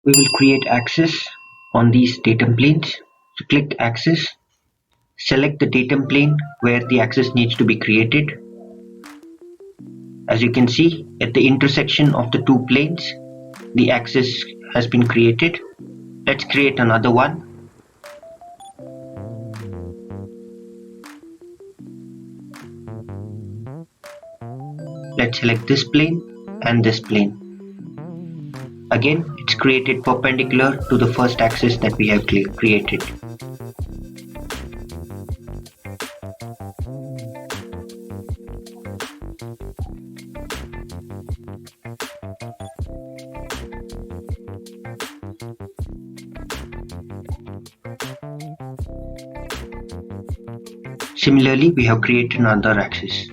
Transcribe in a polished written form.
We will create axes on these datum planes. So click axis, select the datum plane where the axis needs to be created. As you can see, at the intersection of the two planes, the axis has been created. Let's create another one. Let's select this plane and this plane. Again, it's created perpendicular to the first axis that we have created. Similarly, we have created another axis.